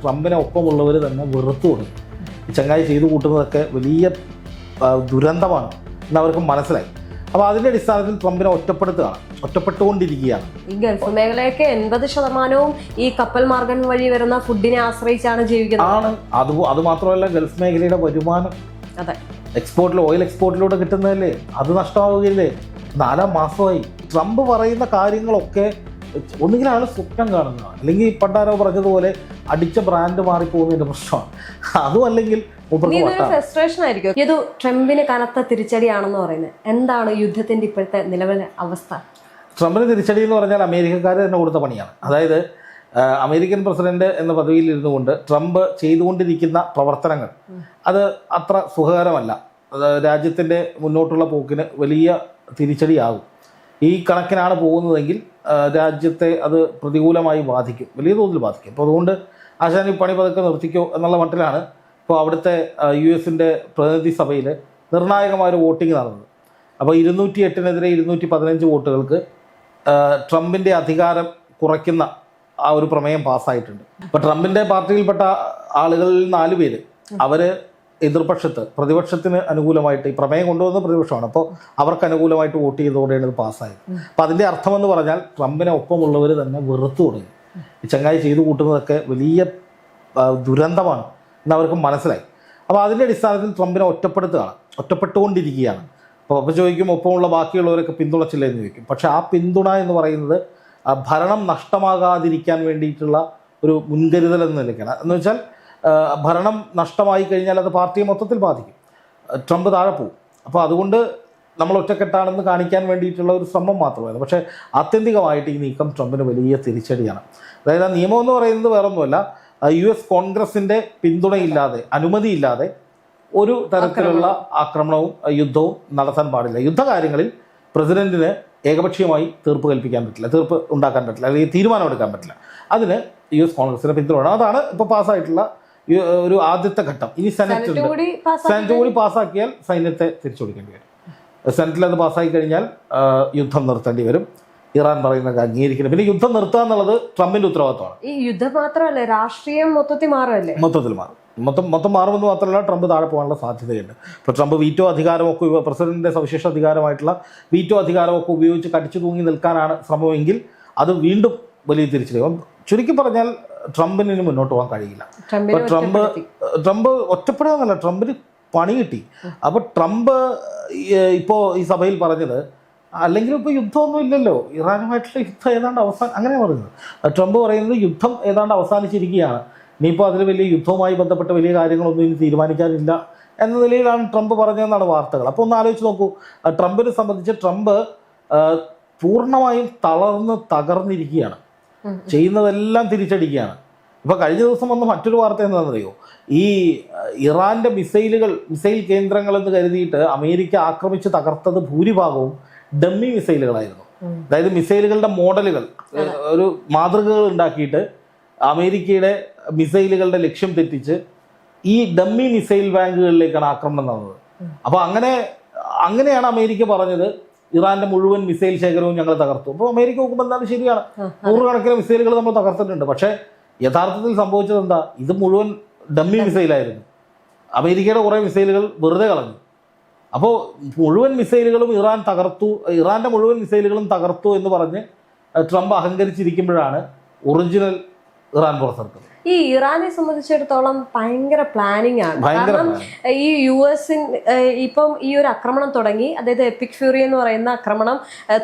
ട്രംപിനെ ഒപ്പമുള്ളവർ തന്നെ വെറുത്തു തുടങ്ങി. ഈ ചങ്ങായി ചെയ്തു കൂട്ടുന്നതൊക്കെ വലിയ ദുരന്തമാണ് എന്ന് അവർക്ക് മനസ്സിലായി. അപ്പോൾ അതിൻ്റെ അടിസ്ഥാനത്തിൽ ട്രംപിനെ ഒറ്റപ്പെട്ടുകൊണ്ടിരിക്കുകയാണ്. ഈ ഗൾഫ് മേഖലയൊക്കെ 80% ഈ കപ്പൽ മാർഗം വഴി വരുന്ന ഫുഡിനെ ആശ്രയിച്ചാണ് ജീവിക്കുന്നത്. അത് മാത്രമല്ല, ഗൾഫ് മേഖലയുടെ വരുമാനം ഓയിൽ എക്സ്പോർട്ടിലൂടെ കിട്ടുന്നതല്ലേ, അത് നഷ്ടമാവുകയില്ലേ? 4 മാസമായി ട്രംപ് പറയുന്ന കാര്യങ്ങളൊക്കെ ഒന്നുകിൽ ആൾ സ്വപ്നം കാണുന്നതാണ്, അല്ലെങ്കിൽ പണ്ടാരോ പറഞ്ഞതുപോലെ അടിച്ച ബ്രാൻഡ് മാറിപ്പോകുന്നതിന്റെ പ്രശ്നമാണ്. അതും അല്ലെങ്കിൽ ഫ്രസ്ട്രേഷൻ ആയിരിക്കും. ഇത് ട്രംപിന് കനത്ത തിരിച്ചടിയാണെന്ന് പറയുന്നത് എന്താണ് യുദ്ധത്തിന്റെ ഇപ്പോഴത്തെ നിലവിലെ അവസ്ഥ? ട്രംപിന് തിരിച്ചടി എന്ന് പറഞ്ഞാൽ അമേരിക്കക്കാർ തന്നെ കൊടുത്ത പണിയാണ്. അതായത് അമേരിക്കൻ പ്രസിഡന്റ് എന്ന പദവിയിൽ ഇരുന്നുകൊണ്ട് ട്രംപ് ചെയ്തുകൊണ്ടിരിക്കുന്ന പ്രവർത്തനങ്ങൾ അത് അത്ര സുഖകരമല്ല. രാജ്യത്തിൻ്റെ മുന്നോട്ടുള്ള പോക്കിന് വലിയ തിരിച്ചടിയാകും. ഈ കണക്കിനാണ് പോകുന്നതെങ്കിൽ രാജ്യത്തെ അത് പ്രതികൂലമായി ബാധിക്കും, വലിയ തോതിൽ ബാധിക്കും. അപ്പോൾ അതുകൊണ്ട് ആശാൻ ഈ പണി പതുക്കെ നിർത്തിക്കോ എന്നുള്ള മട്ടിലാണ് ഇപ്പോൾ അവിടുത്തെ US-ൻ്റെ പ്രതിനിധി സഭയിൽ നിർണായകമായൊരു വോട്ടിംഗ് നടന്നത്. അപ്പോൾ 208-നെതിരെ 215 വോട്ടുകൾക്ക് ട്രംപിൻ്റെ അധികാരം കുറയ്ക്കുന്ന ആ ഒരു പ്രമേയം പാസ്സായിട്ടുണ്ട്. അപ്പോൾ ട്രംപിൻ്റെ പാർട്ടിയിൽപ്പെട്ട ആളുകളിൽ 4 പേര് അവർ എതിർപക്ഷത്ത്, പ്രതിപക്ഷത്തിന് അനുകൂലമായിട്ട് ഈ പ്രമേയം കൊണ്ടുവന്ന പ്രതിപക്ഷമാണ്, അപ്പോൾ അവർക്ക് അനുകൂലമായിട്ട് വോട്ട് ചെയ്തതോടെയാണ് ഇത് പാസ്സായത്. അപ്പോൾ അതിൻ്റെ അർത്ഥമെന്ന് പറഞ്ഞാൽ ട്രംപിനെ ഒപ്പമുള്ളവർ തന്നെ വെറുത്തു തുടങ്ങി. ഈ ചങ്ങായി ചെയ്തു കൂട്ടുന്നതൊക്കെ വലിയ ദുരന്തമാണ് എന്ന് അവർക്ക് മനസ്സിലായി. അപ്പോൾ അതിൻ്റെ അടിസ്ഥാനത്തിൽ ട്രംപിനെ ഒറ്റപ്പെട്ടുകൊണ്ടിരിക്കുകയാണ്. അപ്പോൾ ചോദിക്കും, ഒപ്പമുള്ള ബാക്കിയുള്ളവരൊക്കെ പിന്തുണച്ചില്ല എന്ന് ചോദിക്കും. പക്ഷേ ആ പിന്തുണ എന്ന് പറയുന്നത് ഭരണം നഷ്ടമാകാതിരിക്കാൻ വേണ്ടിയിട്ടുള്ള ഒരു മുൻകരുതൽ എന്ന നിലയ്ക്കാണ്. എന്ന് വെച്ചാൽ ഭരണം നഷ്ടമായി കഴിഞ്ഞാൽ അത് പാർട്ടിയെ മൊത്തത്തിൽ ബാധിക്കും, ട്രംപ് താഴെ പോകും. അപ്പോൾ അതുകൊണ്ട് നമ്മൾ ഒറ്റക്കെട്ടാണെന്ന് കാണിക്കാൻ വേണ്ടിയിട്ടുള്ള ഒരു ശ്രമം മാത്രമായിരുന്നു. പക്ഷേ ആത്യന്തികമായിട്ട് ഈ നീക്കം ട്രംപിന് വലിയ തിരിച്ചടിയാണ്. അതായത് ആ നിയമം എന്ന് പറയുന്നത് വേറൊന്നുമല്ല, US കോൺഗ്രസിൻ്റെ പിന്തുണയില്ലാതെ, അനുമതിയില്ലാതെ ഒരു തരത്തിലുള്ള ആക്രമണവും യുദ്ധവും നടത്താൻ പാടില്ല. യുദ്ധകാര്യങ്ങളിൽ പ്രസിഡന്റിന് ഏകപക്ഷീയമായി തീർപ്പ് ഉണ്ടാക്കാൻ പറ്റില്ല, അല്ലെങ്കിൽ തീരുമാനമെടുക്കാൻ പറ്റില്ല. അതിന് US കോൺഗ്രസിൻ്റെ പിന്തുണ വേണം. അതാണ് ഇപ്പോൾ പാസ്സായിട്ടുള്ള ഒരു ആദ്യത്തെ ഘട്ടം. ഇനി സെനറ്റ് കൂടി പാസ്സാക്കിയാൽ സൈന്യത്തെ തിരിച്ചുപിടിക്കേണ്ടി വരും. സെനറ്റിൽ അത് പാസ്സാക്കി കഴിഞ്ഞാൽ യുദ്ധം നിർത്തേണ്ടി വരും. ഇറാൻ പറയുന്നത് അംഗീകരിക്കണം. പിന്നെ യുദ്ധം നിർത്തുക എന്നുള്ളത് ട്രംപിന്റെ ഉത്തരവാദിത്തമാണ്. ഈ യുദ്ധം മാത്രമല്ല, രാഷ്ട്രീയം മൊത്തത്തിൽ മാറുമല്ലേ? മൊത്തത്തിൽ മാറുമെന്ന് മാത്രമല്ല, ട്രംപ് താഴെ പോകാനുള്ള സാധ്യതയുണ്ട്. ഇപ്പോൾ ട്രംപ് വീറ്റോ അധികാരമൊക്കെ, പ്രസിഡന്റിന്റെ സവിശേഷ അധികാരമായിട്ടുള്ള വീറ്റോ അധികാരമൊക്കെ ഉപയോഗിച്ച് കടിച്ചു തൂങ്ങി നിൽക്കാനാണ് ശ്രമമെങ്കിൽ അത് വീണ്ടും വലിയ തിരിച്ചടി. ചുരുക്കി പറഞ്ഞാൽ ട്രംപിന് ഇനി മുന്നോട്ട് പോകാൻ കഴിയില്ല. ട്രംപ് ഒറ്റപ്പെടുക എന്നല്ല, ട്രംപിന് പണി കിട്ടി. അപ്പോൾ ട്രംപ് ഇപ്പോൾ ഈ സഭയിൽ പറഞ്ഞത്, അല്ലെങ്കിൽ ഇപ്പോൾ യുദ്ധമൊന്നും ഇല്ലല്ലോ, ഇറാനുമായിട്ടുള്ള യുദ്ധം ഏതാണ്ട് അങ്ങനെ പറയുന്നത്. ട്രംപ് പറയുന്നത് യുദ്ധം ഏതാണ്ട് അവസാനിച്ചിരിക്കുകയാണ്, ഇനിയിപ്പോൾ അതിൽ വലിയ യുദ്ധവുമായി ബന്ധപ്പെട്ട വലിയ കാര്യങ്ങളൊന്നും ഇനി തീരുമാനിക്കാനില്ല എന്ന നിലയിലാണ് ട്രംപ് പറഞ്ഞതെന്നാണ് വാർത്തകൾ. അപ്പോൾ ഒന്ന് ആലോചിച്ച് നോക്കൂ, ട്രംപിനെ സംബന്ധിച്ച് ട്രംപ് പൂർണ്ണമായും തകർന്നിരിക്കുകയാണ്, ചെയ്യുന്നതെല്ലാം തിരിച്ചടിക്കുകയാണ്. ഇപ്പോൾ കഴിഞ്ഞ ദിവസം വന്ന മറ്റൊരു വാർത്ത എന്താണെന്നറിയോ? ഈ ഇറാൻ്റെ മിസൈൽ കേന്ദ്രങ്ങളെന്ന് കരുതിയിട്ട് അമേരിക്ക ആക്രമിച്ച് തകർത്തത് ഭൂരിഭാഗവും ഡമ്മി മിസൈലുകളായിരുന്നു. അതായത് മിസൈലുകളുടെ മോഡലുകൾ, ഒരു മാതൃകകൾ ഉണ്ടാക്കിയിട്ട് അമേരിക്കയുടെ മിസൈലുകളുടെ ലക്ഷ്യം തെറ്റിച്ച് ഈ ഡമ്മി മിസൈൽ ബാങ്കുകളിലേക്കാണ് ആക്രമണം നടന്നത്. അപ്പോൾ അങ്ങനെയാണ് അമേരിക്ക പറഞ്ഞത്, ഇറാന്റെ മുഴുവൻ മിസൈൽ ശേഖരവും ഞങ്ങൾ തകർത്തു. അപ്പോൾ അമേരിക്ക നോക്കുമ്പോൾ എന്താണ്, ശരിയാണ്, 100 കണക്കിന് മിസൈലുകൾ നമ്മൾ തകർത്തിട്ടുണ്ട്. പക്ഷേ യഥാർത്ഥത്തിൽ സംഭവിച്ചത് എന്താ? ഇത് മുഴുവൻ ഡമ്മി മിസൈലായിരുന്നു. അമേരിക്കയുടെ കുറേ മിസൈലുകൾ വെറുതെ കളഞ്ഞു. അപ്പോൾ മുഴുവൻ മിസൈലുകളും ഇറാന്റെ മുഴുവൻ മിസൈലുകളും തകർത്തു എന്ന് പറഞ്ഞ് ട്രംപ് അഹങ്കരിച്ചിരിക്കുമ്പോഴാണ് ഒറിജിനൽ ഇറാൻ പുറത്തിറക്കുന്നത്. ഈ ഇറാനെ സംബന്ധിച്ചിടത്തോളം ഭയങ്കര പ്ലാനിങ് ആണ്. കാരണം ഈ US ഇപ്പം ഈ ഒരു ആക്രമണം തുടങ്ങി, അതായത് എപ്പിക് ഫ്യൂറി എന്ന് പറയുന്ന ആക്രമണം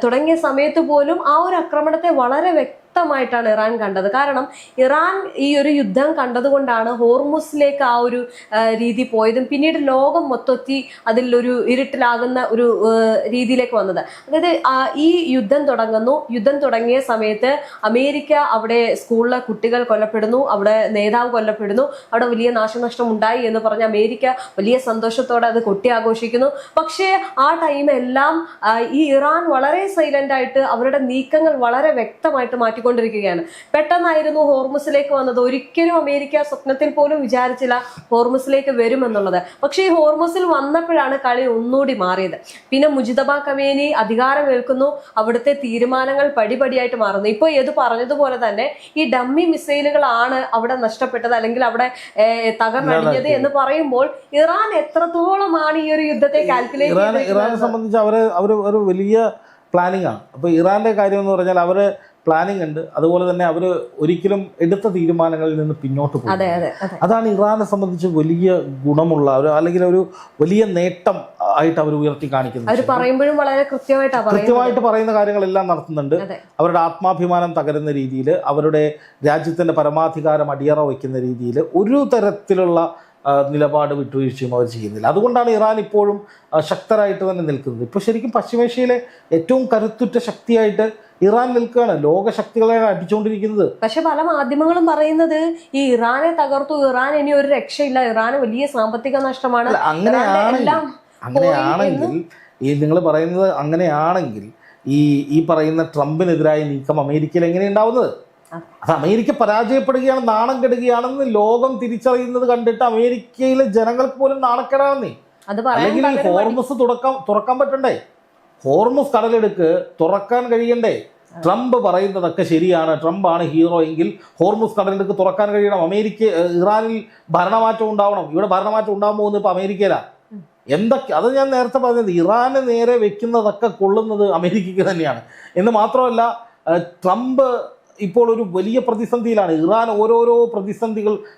തുടങ്ങിയ സമയത്ത് പോലും ആ ഒരു ആക്രമണത്തെ വളരെ വ്യക്തമായിട്ടാണ് ഇറാൻ കണ്ടത്. കാരണം ഇറാൻ ഈ ഒരു യുദ്ധം കണ്ടതുകൊണ്ടാണ് ഹോർമുസിലേക്ക് ആ ഒരു രീതി പോയതും പിന്നീട് ലോകം മൊത്തത്തിൽ അതിലൊരു ഇരുട്ടിലാകുന്ന ഒരു രീതിയിലേക്ക് വന്നത്. അതായത് ഈ യുദ്ധം തുടങ്ങിയ സമയത്ത് അമേരിക്ക അവിടെ സ്കൂളിലെ കുട്ടികൾ കൊല്ലപ്പെടുന്നു, അവിടെ നേതാവ് കൊല്ലപ്പെടുന്നു, അവിടെ വലിയ നാശനഷ്ടം ഉണ്ടായി എന്ന് പറഞ്ഞ് അമേരിക്ക വലിയ സന്തോഷത്തോടെ അത് കൊട്ടി ആഘോഷിക്കുന്നു. പക്ഷേ ആ ടൈമെല്ലാം ഈ ഇറാൻ വളരെ സൈലന്റ് ആയിട്ട് അവരുടെ നീക്കങ്ങൾ വളരെ വ്യക്തമായിട്ട് മാറ്റിക്കൊണ്ടിരിക്കുന്നു. പോയിക്കൊണ്ടിരിക്കുകയാണ്. പെട്ടെന്നായിരുന്നു ഹോർമുസിലേക്ക് വന്നത്. ഒരിക്കലും അമേരിക്ക സ്വപ്നത്തിൽ പോലും വിചാരിച്ചില്ല ഹോർമുസിലേക്ക് വരുമെന്നുള്ളത്. പക്ഷേ ഈ ഹോർമുസിൽ വന്നപ്പോഴാണ് കളി ഒന്നുകൂടി മാറിയത്. പിന്നെ മുജിതബ ഖമേനി അധികാരമേൽക്കുന്നു, അവിടുത്തെ തീരുമാനങ്ങൾ പടിപടിയായിട്ട് മാറുന്നു. ഇപ്പോൾ ഏത് പറഞ്ഞതുപോലെ തന്നെ ഈ ഡമ്മി മിസൈലുകളാണ് അവിടെ നഷ്ടപ്പെട്ടത്, അല്ലെങ്കിൽ അവിടെ തകർന്നടിഞ്ഞത് എന്ന് പറയുമ്പോൾ ഇറാൻ എത്രത്തോളമാണ് ഈ ഒരു യുദ്ധത്തെ കാൽക്കുലേറ്റ് ഇറാനെ സംബന്ധിച്ച് അവർ വലിയ പ്ലാനിങ് ആണ്. അപ്പോൾ ഇറാന്റെ കാര്യം എന്ന് പറഞ്ഞാൽ അവർ പ്ലാനിങ് ഉണ്ട്, അതുപോലെ തന്നെ അവർ ഒരിക്കലും എടുത്ത തീരുമാനങ്ങളിൽ നിന്ന് പിന്നോട്ട് പോകും. അതാണ് ഇറാനെ സംബന്ധിച്ച് വലിയ ഗുണമുള്ള അല്ലെങ്കിൽ ഒരു വലിയ നേട്ടം ആയിട്ട് അവർ ഉയർത്തി കാണിക്കുന്നത്. വളരെ കൃത്യമായിട്ട് പറയുന്ന കാര്യങ്ങളെല്ലാം നടത്തുന്നുണ്ട്. അവരുടെ ആത്മാഭിമാനം തകരുന്ന രീതിയിൽ, അവരുടെ രാജ്യത്തിന്റെ പരമാധികാരം അടിയറ വയ്ക്കുന്ന രീതിയിൽ ഒരു തരത്തിലുള്ള നിലപാട് വിട്ടുവീഴ്ചയും അവർ ചെയ്യുന്നില്ല. അതുകൊണ്ടാണ് ഇറാൻ ഇപ്പോഴും ശക്തരായിട്ട് തന്നെ നിൽക്കുന്നത്. ഇപ്പോൾ ശരിക്കും പശ്ചിമേഷ്യയിലെ ഏറ്റവും കരുത്തുറ്റ ശക്തിയായിട്ട് ഇറാൻ നിൽക്കുകയാണ്, ലോകശക്തികളെയാണ് അടിച്ചുകൊണ്ടിരിക്കുന്നത്. പക്ഷെ പല മാധ്യമങ്ങളും പറയുന്നത് ഈ ഇറാനെ തകർത്തു, ഇറാൻ ഇനി ഒരു രക്ഷയില്ല, ഇറാന് വലിയ സാമ്പത്തിക നഷ്ടമാണ്. അങ്ങനെയാണെങ്കിൽ ഈ നിങ്ങൾ പറയുന്നത് അങ്ങനെയാണെങ്കിൽ ഈ പറയുന്ന ട്രംപിനെതിരായ നീക്കം അമേരിക്കയിൽ എങ്ങനെ ഉണ്ടാവുന്നത്? അത് അമേരിക്ക പരാജയപ്പെടുകയാണ്, നാണം കെടുകയാണെന്ന് ലോകം തിരിച്ചറിയുന്നത് കണ്ടിട്ട് അമേരിക്കയിലെ ജനങ്ങൾക്ക് പോലും നാണക്കേടാണെന്നേ. അല്ലെങ്കിൽ ഈ ഹോർമുസ് തുറക്കാൻ പറ്റണ്ടേ? ഹോർമുസ് കടലെടുക്ക് തുറക്കാൻ കഴിയണ്ടേ? ട്രംപ് പറയുന്നതൊക്കെ ശരിയാണ്, ട്രംപാണ് ഹീറോ എങ്കിൽ ഹോർമുസ് കടലെടുക്ക് തുറക്കാൻ കഴിയണം. ഇറാനിൽ ഭരണമാറ്റം ഉണ്ടാവണം. ഇവിടെ ഭരണമാറ്റം ഉണ്ടാകാൻ പോകുന്നത് ഇപ്പൊ അമേരിക്കയിലാണ്. എന്തൊക്കെ അത് ഞാൻ നേരത്തെ പറഞ്ഞത്, ഇറാന് നേരെ വെക്കുന്നതൊക്കെ കൊള്ളുന്നത് അമേരിക്കയ്ക്ക് തന്നെയാണ് എന്ന് മാത്രമല്ല, ട്രംപ് ഇപ്പോൾ ഒരു വലിയ പ്രതിസന്ധിയിലാണ്. ഇറാൻ ഓരോരോ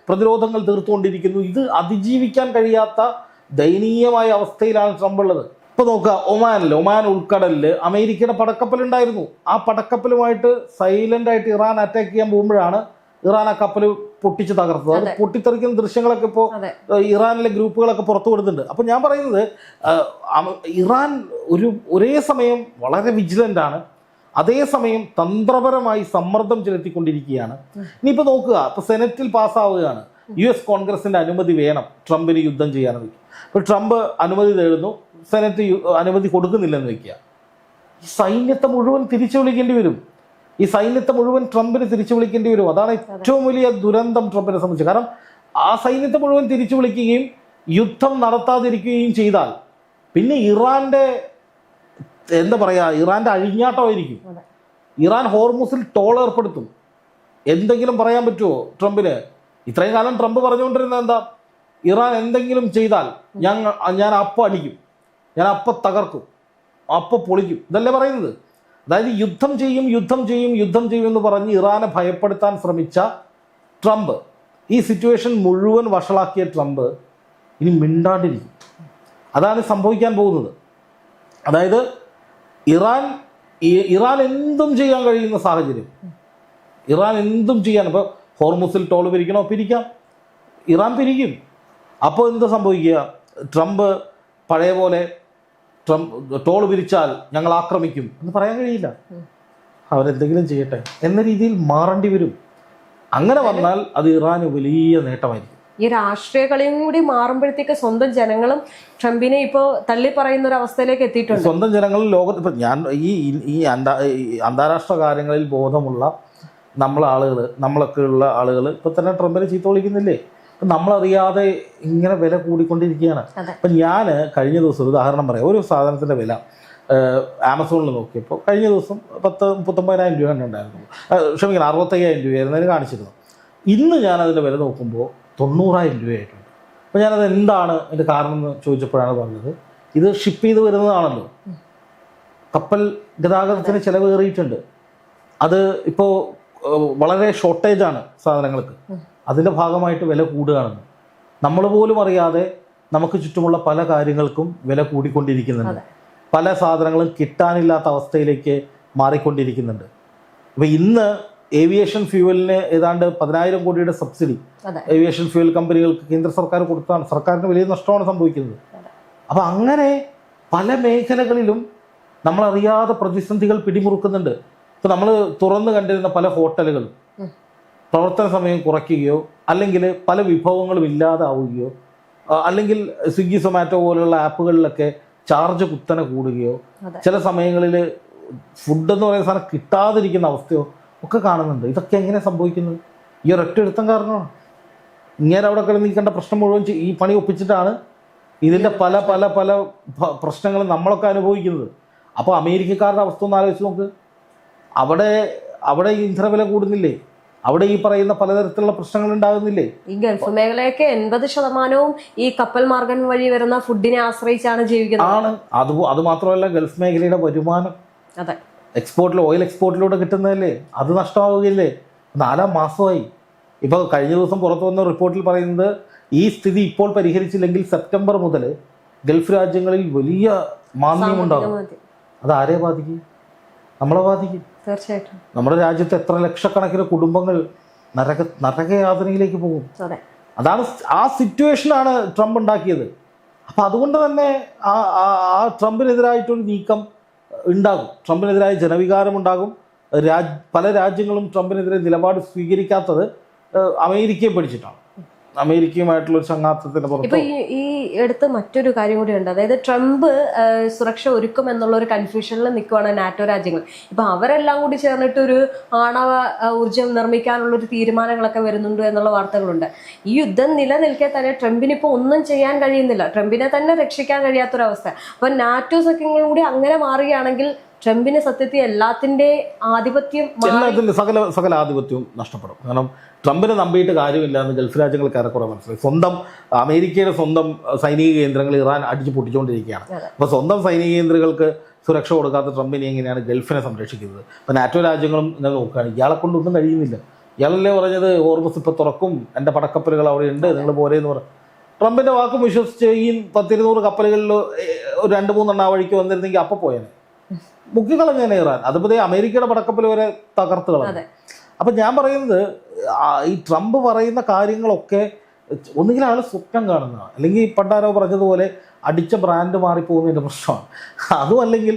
പ്രതിരോധങ്ങൾ തീർത്തുകൊണ്ടിരിക്കുന്നു. ഇത് അതിജീവിക്കാൻ കഴിയാത്ത ദയനീയമായ അവസ്ഥയിലാണ് ട്രംപ് ഉള്ളത്. ഇപ്പോൾ നോക്കുക, ഒമാൻ ഉൾക്കടലിൽ അമേരിക്കയുടെ പടക്കപ്പലുണ്ടായിരുന്നു. ആ പടക്കപ്പലുമായിട്ട് സൈലന്റ് ആയിട്ട് ഇറാൻ അറ്റാക്ക് ചെയ്യാൻ പോകുമ്പോഴാണ് ഇറാൻ ആ കപ്പൽ പൊട്ടിച്ച് തകർത്തത്. അത് പൊട്ടിത്തെറിക്കുന്ന ദൃശ്യങ്ങളൊക്കെ ഇപ്പോൾ ഇറാനിലെ ഗ്രൂപ്പുകളൊക്കെ പുറത്തു വിടുന്നുണ്ട്. അപ്പം ഞാൻ പറയുന്നത്, ഇറാൻ ഒരേ സമയം വളരെ വിജിലന്റ് ആണ്, അതേസമയം തന്ത്രപരമായി സമ്മർദ്ദം ചെലുത്തിക്കൊണ്ടിരിക്കുകയാണ്. ഇനിയിപ്പോൾ നോക്കുക, ഇപ്പോൾ സെനറ്റിൽ പാസ്സാവുകയാണ്, US കോൺഗ്രസിന്റെ അനുമതി വേണം ട്രംപിന് യുദ്ധം ചെയ്യാനെന്ന്. ഇപ്പോൾ ട്രംപ് അനുമതി തേടുന്നു, സെനറ്റ് അനുമതി കൊടുക്കുന്നില്ലെന്ന് വയ്ക്കുക. ഈ സൈന്യത്തെ മുഴുവൻ തിരിച്ചു വിളിക്കേണ്ടി വരും. ഈ സൈന്യത്തെ മുഴുവൻ ട്രംപിന് തിരിച്ചു വിളിക്കേണ്ടി വരും. അതാണ് ഏറ്റവും വലിയ ദുരന്തം ട്രംപിനെ സംബന്ധിച്ച്. കാരണം ആ സൈന്യത്തെ മുഴുവൻ തിരിച്ചു വിളിക്കുകയും യുദ്ധം നടത്താതിരിക്കുകയും ചെയ്താൽ പിന്നെ ഇറാന്റെ ഇറാന്റെ അഴിഞ്ഞാട്ടമായിരിക്കും. ഇറാൻ ഹോർമുസിൽ ടോൾ ഏർപ്പെടുത്തും. എന്തെങ്കിലും പറയാൻ പറ്റുമോ ട്രംപിന്? ഇത്രയും കാലം ട്രംപ് പറഞ്ഞുകൊണ്ടിരുന്നത് എന്താ? ഇറാൻ എന്തെങ്കിലും ചെയ്താൽ ഞാൻ അപ്പം അടിക്കും, ഞാൻ അപ്പം തകർക്കും, അപ്പം പൊളിക്കും, ഇതല്ലേ പറയുന്നത്. അതായത് യുദ്ധം ചെയ്യും എന്ന് പറഞ്ഞ് ഇറാനെ ഭയപ്പെടുത്താൻ ശ്രമിച്ച ട്രംപ്, ഈ സിറ്റുവേഷൻ മുഴുവൻ വഷളാക്കിയ ട്രംപ് ഇനി മിണ്ടാണ്ടിരിക്കും. അതാണ് സംഭവിക്കാൻ പോകുന്നത്. അതായത് ഇറാൻ എന്തും ചെയ്യാൻ കഴിയുന്ന സാഹചര്യം, ഇറാൻ എന്തും ചെയ്യാൻ. ഇപ്പോൾ ഹോർമുസിൽ ടോൾ പിരിക്കണോ? പിരിക്കാം, ഇറാൻ പിരിക്കും. അപ്പോൾ എന്താ സംഭവിക്കുക? ട്രംപ് പഴയ പോലെ ടോൾ പിരിച്ചാൽ ഞങ്ങൾ ആക്രമിക്കും എന്ന് പറയാൻ കഴിയില്ല. അവരെന്തെങ്കിലും ചെയ്യട്ടെ എന്ന രീതിയിൽ മാറേണ്ടി വരും. അങ്ങനെ വന്നാൽ അത് ഇറാന് വലിയ നേട്ടമായിരിക്കും. ഈ രാഷ്ട്രീയ കളിയും കൂടി മാറുമ്പോഴത്തേക്ക് സ്വന്തം ജനങ്ങളും ട്രംപിനെ ഇപ്പോൾ തള്ളി പറയുന്ന ഒരു അവസ്ഥയിലേക്ക് എത്തിയിട്ടുണ്ട്. സ്വന്തം ജനങ്ങളും ലോകത്ത് ഇപ്പം ഞാൻ ഈ അന്താരാഷ്ട്ര കാര്യങ്ങളിൽ ബോധമുള്ള നമ്മളൊക്കെ ഉള്ള ആളുകൾ ഇപ്പം തന്നെ ട്രംപിനെ ചീത്ത വിളിക്കുന്നില്ലേ? നമ്മളറിയാതെ ഇങ്ങനെ വില കൂടിക്കൊണ്ടിരിക്കുകയാണ്. അപ്പം ഞാൻ കഴിഞ്ഞ ദിവസം ഒരു ഉദാഹരണം പറയാം. ഒരു സാധനത്തിൻ്റെ വില ആമസോണിൽ നോക്കിയപ്പോൾ കഴിഞ്ഞ ദിവസം 39,000 രൂപ ഉണ്ടായിരുന്നു, ക്ഷമിക്കണം 65,000 രൂപയായിരുന്നു കാണിച്ചിരുന്നു. ഇന്ന് ഞാനതിൻ്റെ വില നോക്കുമ്പോൾ 90,000 രൂപയായിട്ടുണ്ട്. അപ്പോൾ ഞാനത് എന്താണ് അതിൻ്റെ കാരണം എന്ന് ചോദിച്ചപ്പോഴാണ് പറഞ്ഞത്, ഇത് ഷിപ്പ് ചെയ്ത് വരുന്നതാണല്ലോ, കപ്പൽ ഗതാഗതത്തിന് ചിലവേറിയിട്ടുണ്ട്, അത് ഇപ്പോൾ വളരെ ഷോർട്ടേജാണ് സാധനങ്ങൾക്ക്, അതിൻ്റെ ഭാഗമായിട്ട് വില കൂടുകയാണെന്ന്. നമ്മൾ പോലും അറിയാതെ നമുക്ക് ചുറ്റുമുള്ള പല കാര്യങ്ങൾക്കും വില കൂടിക്കൊണ്ടിരിക്കുന്നുണ്ട്. പല സാധനങ്ങളും കിട്ടാനില്ലാത്ത അവസ്ഥയിലേക്ക് മാറിക്കൊണ്ടിരിക്കുന്നുണ്ട്. അപ്പോൾ ഇന്ന് ഏവിയേഷൻ ഫ്യൂവലിന് ഏതാണ്ട് 10,000 കോടിയുടെ സബ്സിഡി ഏവിയേഷൻ ഫ്യൂവൽ കമ്പനികൾക്ക് കേന്ദ്ര സർക്കാർ കൊടുത്താണ്. സർക്കാരിന് വലിയ നഷ്ടമാണ് സംഭവിക്കുന്നത്. അപ്പം അങ്ങനെ പല മേഖലകളിലും നമ്മളറിയാതെ പ്രതിസന്ധികൾ പിടിമുറുക്കുന്നുണ്ട്. ഇപ്പോൾ നമ്മൾ തുറന്നു കണ്ടിരുന്ന പല ഹോട്ടലുകളും പ്രവർത്തന സമയം കുറയ്ക്കുകയോ അല്ലെങ്കിൽ പല വിഭവങ്ങളും ഇല്ലാതാവുകയോ അല്ലെങ്കിൽ സ്വിഗ്ഗി സൊമാറ്റോ പോലുള്ള ആപ്പുകളിലൊക്കെ ചാർജ് കുത്തനെ കൂടുകയോ ചില സമയങ്ങളിൽ ഫുഡ് എന്ന് പറയുന്ന സാധനം കിട്ടാതിരിക്കുന്ന അവസ്ഥയോ ഒക്കെ കാണുന്നുണ്ട്. ഇതൊക്കെ എങ്ങനെ സംഭവിക്കുന്നത്? ഈ ഒരൊറ്റ ഒരുത്തം കാരണമാണ്. ഇങ്ങനെ അവിടെ കിടന്നിരിക്കേണ്ട പ്രശ്നം മുഴുവൻ ഈ പണി ഒപ്പിച്ചിട്ടാണ് ഇതിൻ്റെ പല പല പല പ്രശ്നങ്ങളും നമ്മളൊക്കെ അനുഭവിക്കുന്നത്. അപ്പോൾ അമേരിക്കക്കാരുടെ അവസ്ഥ ഒന്ന് ആലോചിച്ച് നോക്ക്. അവിടെ ഇന്ധനവില കൂടുന്നില്ലേ? അവിടെ ഈ പറയുന്ന പലതരത്തിലുള്ള പ്രശ്നങ്ങൾ ഉണ്ടാകുന്നില്ലേ? ഈ ഗൾഫ് മേഖലയൊക്കെ 80% ഈ കപ്പൽ മാർഗം വഴി വരുന്ന ഫുഡിനെ ആശ്രയിച്ചാണ് ജീവിക്കുന്നത്. അത് മാത്രമല്ല, ഗൾഫ് മേഖലയുടെ വരുമാനം ഓയിൽ എക്സ്പോർട്ടിലൂടെ കിട്ടുന്നതല്ലേ, അത് നഷ്ടമാവുകയില്ലേ? 4 മാസമായി. ഇപ്പോൾ കഴിഞ്ഞ ദിവസം പുറത്തു വന്ന റിപ്പോർട്ടിൽ പറയുന്നത് ഈ സ്ഥിതി ഇപ്പോൾ പരിഹരിച്ചില്ലെങ്കിൽ സെപ്റ്റംബർ മുതൽ ഗൾഫ് രാജ്യങ്ങളിൽ വലിയ മാന്ദ്യമുണ്ടാകും. അത് ആരെ ബാധിക്കും? നമ്മളെ ബാധിക്കും. തീർച്ചയായിട്ടും നമ്മുടെ രാജ്യത്ത് എത്ര ലക്ഷക്കണക്കിന് കുടുംബങ്ങൾ നരകയാതനയിലേക്ക് പോകും. അതാണ് ആ സിറ്റുവേഷനാണ് ട്രംപ് ഉണ്ടാക്കിയത്. അപ്പം അതുകൊണ്ട് തന്നെ ആ ട്രംപിനെതിരായിട്ടൊരു നീക്കം ഉണ്ടാകും. ട്രംപിനെതിരായ ജനവികാരം ഉണ്ടാകും. പല രാജ്യങ്ങളും ട്രംപിനെതിരെ നിലപാട് സ്വീകരിക്കാത്തത് അമേരിക്കയെ പഠിച്ചിട്ടാണ്. അമേരിക്കയുമായിട്ടുള്ള ഒരു ചങ്ങാത്തത്തിന്റെ പുറത്ത് ഇപ്പൊ ഈ അടുത്ത് മറ്റൊരു കാര്യം കൂടി ഉണ്ട്. അതായത് ട്രംപ് സുരക്ഷ ഒരുക്കും എന്നുള്ള ഒരു കൺഫ്യൂഷനിൽ നിൽക്കുവാണ് നാറ്റോ രാജ്യങ്ങൾ. ഇപ്പൊ അവരെല്ലാം കൂടി ചേർന്നിട്ട് ഒരു ആണവ ഊർജ്ജം നിർമ്മിക്കാനുള്ള ഒരു തീരുമാനങ്ങളൊക്കെ വരുന്നുണ്ട് എന്നുള്ള വാർത്തകളുണ്ട്. ഈ യുദ്ധം നിലനിൽക്കെ തന്നെ ട്രംപിന് ഇപ്പോൾ ഒന്നും ചെയ്യാൻ കഴിയുന്നില്ല. ട്രംപിനെ തന്നെ രക്ഷിക്കാൻ കഴിയാത്തൊരവസ്ഥ. അപ്പൊ നാറ്റോ സഖ്യങ്ങളും കൂടി അങ്ങനെ മാറുകയാണെങ്കിൽ ട്രംപിന് സത്യത്തിൽ എല്ലാത്തിന്റെ ആധിപത്യം സകല ആധിപത്യവും നഷ്ടപ്പെടും. കാരണം ട്രംപിനെ നമ്പിയിട്ട് കാര്യമില്ല എന്ന് ഗൾഫ് രാജ്യങ്ങൾക്ക് ഏറെക്കുറെ മനസ്സിലായി. അമേരിക്കയുടെ സ്വന്തം സൈനിക കേന്ദ്രങ്ങൾ ഇറാൻ അടിച്ചു പൊട്ടിച്ചുകൊണ്ടിരിക്കുകയാണ്. അപ്പോൾ സ്വന്തം സൈനിക കേന്ദ്രങ്ങൾക്ക് സുരക്ഷ കൊടുക്കാത്ത ട്രംപിനെ എങ്ങനെയാണ് ഗൾഫിനെ സംരക്ഷിക്കുന്നത്? അപ്പോൾ നാറ്റോ രാജ്യങ്ങളും ഇങ്ങനെ നോക്കുകയാണ്. ഇയാളെ കൊണ്ടൊന്നും കഴിയുന്നില്ല. ഇയാളല്ലേ പറഞ്ഞത് ഹോർമുസ് ഇപ്പോൾ തുറക്കും, എൻ്റെ പടക്കപ്പലുകൾ അവിടെ ഉണ്ട്, നിങ്ങൾ പോരെയെന്ന് പറഞ്ഞു. ട്രംപിൻ്റെ വാക്കും വിശ്വസിച്ച് ഈ 10-200 കപ്പലുകളിൽ ഒരു 2-3 ആ വഴിക്ക് വന്നിരുന്നെങ്കിൽ അപ്പം പോയേനെ, മുക്കിക്കളഞ്ഞേനെ ഇറാൻ. അതിപ്പോൾ അമേരിക്കയുടെ പടക്കപ്പൽ വരെ തകർത്ത് കളഞ്ഞു. അപ്പം ഞാൻ പറയുന്നത് ഈ ട്രംപ് പറയുന്ന കാര്യങ്ങളൊക്കെ ഒന്നുകിൽ ആൾ സ്വപ്നം കാണുന്നതാണ്, അല്ലെങ്കിൽ പണ്ടാരോ പറഞ്ഞതുപോലെ അടിച്ച ബ്രാൻഡ് മാറിപ്പോകുന്നതിൻ്റെ പ്രശ്നമാണ്. അതും അല്ലെങ്കിൽ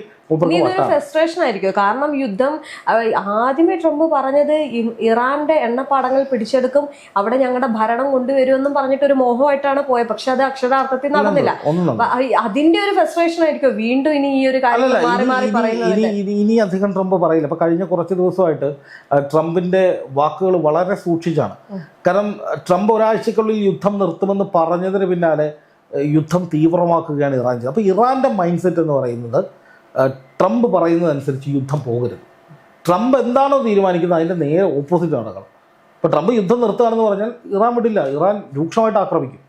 ഫ്രസ്ട്രേഷൻ ആയിരിക്കും. കാരണം യുദ്ധം ആദ്യമേ ട്രംപ് പറഞ്ഞത് ഇറാന്റെ എണ്ണപ്പാടങ്ങൾ പിടിച്ചെടുക്കും, അവിടെ ഞങ്ങളുടെ ഭരണം കൊണ്ടുവരുമെന്നും പറഞ്ഞിട്ട് ഒരു മോഹമായിട്ടാണ് പോയത്. പക്ഷെ അത് അക്ഷരാർത്ഥത്തിൽ നടന്നില്ല. അതിന്റെ ഒരു ഫ്രസ്ട്രേഷൻ ആയിരിക്കും വീണ്ടും ഇനി ഈ ഒരു കാര്യം മാറി മാറി പറയുന്നത്. ഇനി അധികം ട്രംപ് പറയില്ല. അപ്പൊ കഴിഞ്ഞ കുറച്ച് ദിവസമായിട്ട് ട്രംപിന്റെ വാക്കുകൾ വളരെ സൂക്ഷിച്ചാണ്. കാരണം ട്രംപ് ഒരാഴ്ചക്കുള്ളിൽ യുദ്ധം നിർത്തുമെന്ന് പറഞ്ഞതിന് പിന്നാലെ യുദ്ധം തീവ്രമാക്കുകയാണ് ഇറാൻ ചെയ്തത്. അപ്പോൾ ഇറാന്റെ മൈൻഡ് സെറ്റ് എന്ന് പറയുന്നത് ട്രംപ് പറയുന്നതനുസരിച്ച് യുദ്ധം പോകരുത്. ട്രംപ് എന്താണോ തീരുമാനിക്കുന്നത് അതിൻ്റെ നേരെ ഓപ്പോസിറ്റ് നടക്കണം. ഇപ്പോൾ ട്രംപ് യുദ്ധം നിർത്തുകയാണെന്ന് പറഞ്ഞാൽ ഇറാൻ വിടില്ല, ഇറാൻ രൂക്ഷമായിട്ട് ആക്രമിക്കും.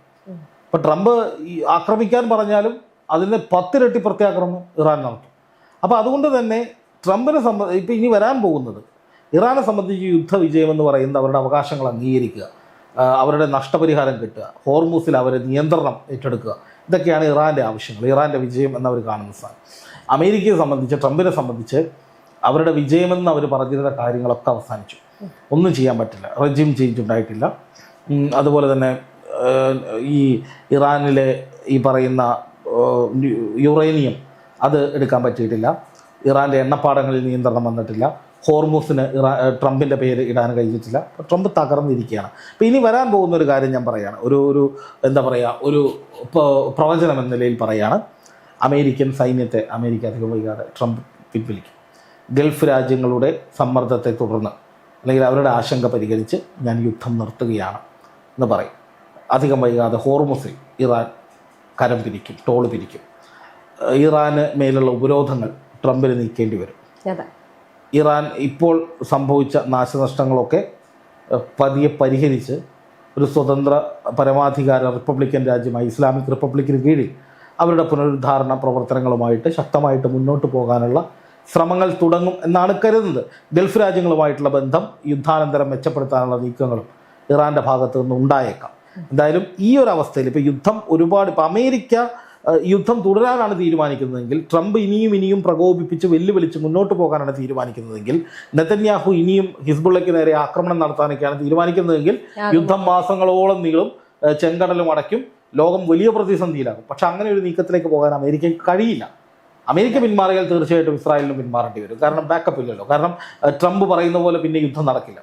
ഇപ്പോൾ ട്രംപ് ആക്രമിക്കാൻ പറഞ്ഞാലും അതിന് 10 ഇരട്ടി പ്രത്യാക്രമണം ഇറാൻ നടത്തും. അപ്പോൾ അതുകൊണ്ട് തന്നെ ട്രംപിനെ ഇപ്പോൾ ഇനി വരാൻ പോകുന്നത് ഇറാനെ സംബന്ധിച്ച് യുദ്ധവിജയം എന്ന് പറയുന്നത് അവരുടെ അവകാശങ്ങൾ അംഗീകരിക്കുക, അവരുടെ നഷ്ടപരിഹാരം കിട്ടുക, ഹോർമൂസിൽ അവരെ നിയന്ത്രണം ഏറ്റെടുക്കുക, ഇതൊക്കെയാണ് ഇറാൻ്റെ ആവശ്യങ്ങൾ, ഇറാൻ്റെ വിജയം എന്നവർ കാണുന്ന സാധനം. അമേരിക്കയെ സംബന്ധിച്ച്, ട്രംപിനെ സംബന്ധിച്ച് അവരുടെ വിജയമെന്ന് അവർ പറഞ്ഞിരുന്ന കാര്യങ്ങളൊക്കെ അവസാനിച്ചു. ഒന്നും ചെയ്യാൻ പറ്റില്ല. റെജിം ചേഞ്ച് ഉണ്ടായിട്ടില്ല. അതുപോലെ തന്നെ ഈ ഇറാനിലെ ഈ പറയുന്ന യുറേനിയം അത് എടുക്കാൻ പറ്റിയിട്ടില്ല. ഇറാൻ്റെ എണ്ണപ്പാടങ്ങളിൽ നിയന്ത്രണം വന്നിട്ടില്ല. ഹോർമൂസിന് ട്രംപിൻ്റെ പേര് ഇടാൻ കഴിഞ്ഞിട്ടില്ല. ട്രംപ് തകർന്നിരിക്കുകയാണ്. അപ്പോൾ ഇനി വരാൻ പോകുന്ന ഒരു കാര്യം ഞാൻ പറയുകയാണ്, എന്താ പറയുക, ഒരു പ്രവചനം എന്ന നിലയിൽ പറയുകയാണ്. അമേരിക്കൻ സൈന്യത്തെ അമേരിക്ക അധികം വൈകാതെ ട്രംപ് പിൻവലിക്കും. ഗൾഫ് രാജ്യങ്ങളുടെ സമ്മർദ്ദത്തെ തുടർന്ന് അല്ലെങ്കിൽ അവരുടെ ആശങ്ക പരിഗണിച്ച് ഞാൻ യുദ്ധം നിർത്തുകയാണ് എന്ന് പറയും. അധികം വൈകാതെ ഹോർമുസിൽ ഇറാൻ കരം പിരിക്കും, ടോൾ പിരിക്കും. ഇറാന് മേലുള്ള ഉപരോധങ്ങൾ ട്രംപിന് നീക്കേണ്ടി വരും. ഇറാൻ ഇപ്പോൾ സംഭവിച്ച നാശനഷ്ടങ്ങളൊക്കെ പതിയെ പരിഹരിച്ച് ഒരു സ്വതന്ത്ര പരമാധികാര റിപ്പബ്ലിക്കൻ രാജ്യമായി ഇസ്ലാമിക് റിപ്പബ്ലിക്കിന് കീഴിൽ അവരുടെ പുനരുദ്ധാരണ പ്രവർത്തനങ്ങളുമായിട്ട് ശക്തമായിട്ട് മുന്നോട്ട് പോകാനുള്ള ശ്രമങ്ങൾ തുടങ്ങും എന്നാണ് കരുതുന്നത്. ഗൾഫ് രാജ്യങ്ങളുമായിട്ടുള്ള ബന്ധം യുദ്ധാനന്തരം മെച്ചപ്പെടുത്താനുള്ള നീക്കങ്ങളും ഇറാൻ്റെ ഭാഗത്തു നിന്ന് ഉണ്ടായേക്കാം. എന്തായാലും ഈ ഒരു അവസ്ഥയിൽ ഇപ്പോൾ യുദ്ധം ഇപ്പോൾ അമേരിക്ക യുദ്ധം തുടരാനാണ് തീരുമാനിക്കുന്നതെങ്കിൽ, ട്രംപ് ഇനിയും പ്രകോപിപ്പിച്ച് വെല്ലുവിളിച്ച് മുന്നോട്ട് പോകാനാണ് തീരുമാനിക്കുന്നതെങ്കിൽ, നെതന്യാഹു ഇനിയും ഹിസ്ബുള്ളയ്ക്ക് നേരെ ആക്രമണം നടത്താനൊക്കെയാണ് തീരുമാനിക്കുന്നതെങ്കിൽ യുദ്ധം മാസങ്ങളോളം നീളും, ചെങ്കടലും അടയ്ക്കും, ലോകം വലിയ പ്രതിസന്ധിയിലാകും. പക്ഷെ അങ്ങനെ ഒരു നീക്കത്തിലേക്ക് പോകാൻ അമേരിക്കയ്ക്ക് കഴിയില്ല. അമേരിക്ക പിന്മാറിയാൽ തീർച്ചയായിട്ടും ഇസ്രായേലിനും പിന്മാറേണ്ടി വരും. കാരണം ബാക്കപ്പ് ഇല്ലല്ലോ. കാരണം ട്രംപ് പറയുന്ന പോലെ പിന്നെ യുദ്ധം നടക്കില്ല.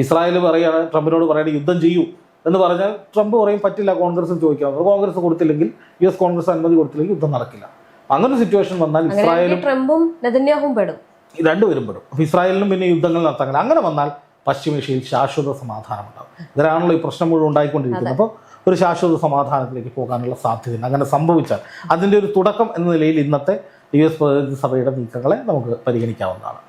ഇസ്രായേൽ പറയുകയാണ്, ട്രംപിനോട് പറയുന്നത് യുദ്ധം ചെയ്യൂ എന്ന് പറഞ്ഞാൽ ട്രംപ് പറയും പറ്റില്ല, കോൺഗ്രസ് ചോദിക്കാവുന്നത്. കോൺഗ്രസ് കൊടുത്തില്ലെങ്കിൽ, US കോൺഗ്രസ് അനുമതി കൊടുത്തില്ലെങ്കിൽ യുദ്ധം നടക്കില്ല. അങ്ങനെ സിറ്റുവേഷൻ വന്നാൽ ഇസ്രായേലും ട്രംപും നെതന്യാഹുവും പെടും. രണ്ടുപേരും പെടും. അപ്പോൾ ഇസ്രായേലിനും പിന്നെ യുദ്ധങ്ങൾ നടത്താൻ അങ്ങനെ വന്നാൽ പശ്ചിമേഷ്യയിൽ ശാശ്വത സമാധാനം ഉണ്ടാകും. ഇതിലാണല്ലോ ഈ പ്രശ്നം മുഴുവൻ ഉണ്ടായിക്കൊണ്ടിരിക്കുന്നത്. അപ്പോൾ ഒരു ശാശ്വത സമാധാനത്തിലേക്ക് പോകാനുള്ള സാധ്യതയുണ്ട്. അങ്ങനെ സംഭവിച്ചാൽ അതിൻ്റെ ഒരു തുടക്കം എന്ന നിലയിൽ ഇന്നത്തെ US പ്രതിനിധി സഭയുടെ നീക്കങ്ങളെ നമുക്ക് പരിഗണിക്കാവുന്നതാണ്.